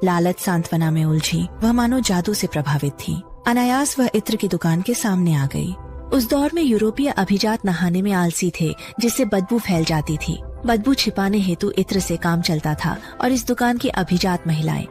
लालच सांत्वना में उलझी, वह मानो जादू से प्रभावित थी। अनायास वह इत्र की दुकान के सामने आ गई। उस दौर में यूरोपीय अभिजात नहाने में आलसी थे, जिससे बदबू फैल जाती थी। बदबू छिपाने हेतु इत्र से काम चलता था और इस दुकान की अभिजात महिलाएं,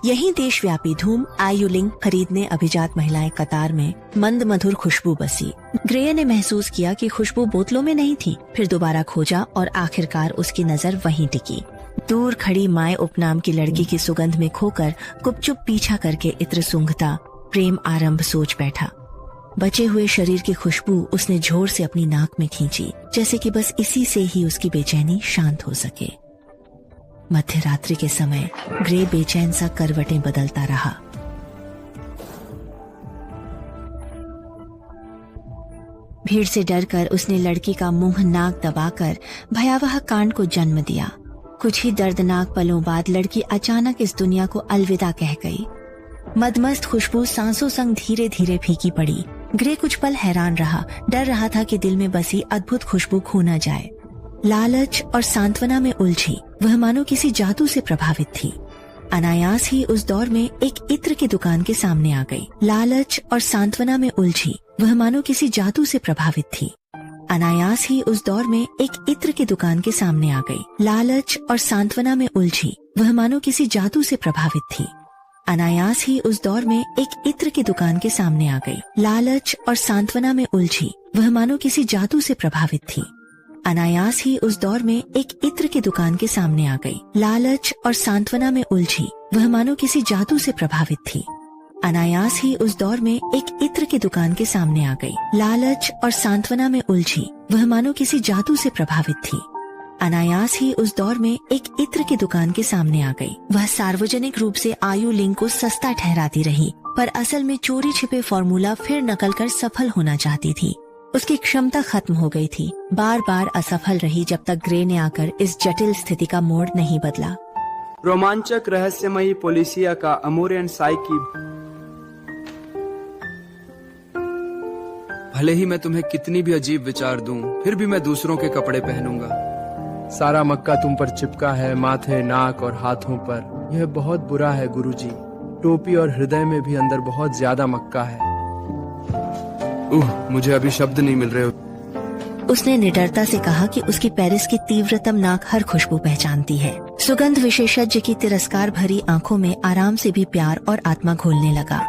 यही देशव्यापी धूम आयुलिंग खरीदने अभिजात महिलाएं कतार में मंद मधुर खुशबू बसी। ग्रे ने महसूस किया कि खुशबू बोतलों में नहीं थी। फिर दोबारा खोजा और आखिरकार उसकी नजर वहीं टिकी। दूर खड़ी माए उपनाम की लड़की की सुगंध में खोकर गुपचुप पीछा करके इत्र सूंघता प्रेम आरंभ सोच बैठा। बचे हुए शरीर की खुशबू उसने जोर से अपनी नाक में खींची, जैसे कि बस इसी से ही उसकी बेचैनी शांत हो सके। मध्य रात्रि के समय ग्रे बेचैन सा करवटें बदलता रहा। भीड़ से डरकर उसने लड़की का मुंह नाक दबाकर भयावह कांड को जन्म दिया। कुछ ही दर्दनाक पलों बाद लड़की अचानक इस दुनिया को अलविदा कह गई। मदमस्त खुशबू सांसों संग धीरे धीरे फीकी पड़ी। ग्रे कुछ पल हैरान रहा, डर रहा था कि दिल में बसी अद्भुत खुशबू खो न जाए। लालच और सांत्वना में उलझी, वह मानो किसी जादू से प्रभावित थी। अनायास ही उस दौर में एक इत्र की दुकान के सामने आ गई। लालच और सांत्वना में उलझी, वह मानो किसी जादू से प्रभावित थी। अनायास ही उस दौर में एक इत्र की दुकान के सामने आ गई। लालच और सांत्वना में उलझी, वह मानो किसी जादू से प्रभावित थी। अनायास ही उस दौर में एक इत्र की दुकान के सामने आ गई। लालच और सांत्वना में उलझी, वह मानो किसी जादू से प्रभावित थी। अनायास ही उस दौर में एक इत्र की दुकान के सामने आ गई। लालच और सांत्वना में उलझी, वह मानो किसी जादू से प्रभावित थी। अनायास ही उस दौर में एक इत्र की दुकान के सामने आ गई। लालच और सांत्वना में उलझी, वह मानो किसी जादू से प्रभावित थी। अनायास ही उस दौर में एक इत्र की दुकान के सामने आ गई। वह सार्वजनिक रूप से आयु लिंग को सस्ता ठहराती रही, पर असल में चोरी छिपे फॉर्मूला फिर नकल कर सफल होना चाहती थी। उसकी क्षमता खत्म हो गई थी। बार बार असफल रही जब तक ग्रे ने आकर इस जटिल स्थिति का मोड़ नहीं बदला। रोमांचक रहस्यमयी पोलिसिया का अमूर्यन साइकी। भले ही मैं तुम्हें कितनी भी अजीब विचार दूं, फिर भी मैं दूसरों के कपड़े पहनूंगा। सारा मक्का तुम पर चिपका है, माथे, नाक और हाथों पर। यह बहुत बुरा है गुरुजी। टोपी और हृदय में भी अंदर बहुत ज्यादा मक्का है। मुझे अभी शब्द नहीं मिल रहे। उसने निडरता से कहा कि उसकी पेरिस की तीव्रतम नाक हर खुशबू पहचानती है। सुगंध विशेषज्ञ की तिरस्कार भरी आंखों में आराम से भी प्यार और आत्मा घोलने लगा।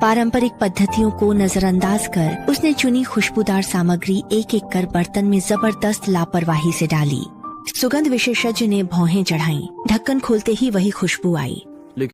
पारंपरिक पद्धतियों को नजरअंदाज कर उसने चुनी खुशबूदार सामग्री एक एक कर बर्तन में जबरदस्त लापरवाही से डाली। सुगंध विशेषज्ञ ने भौहें चढ़ाईं। ढक्कन खोलते ही वही खुशबू आई।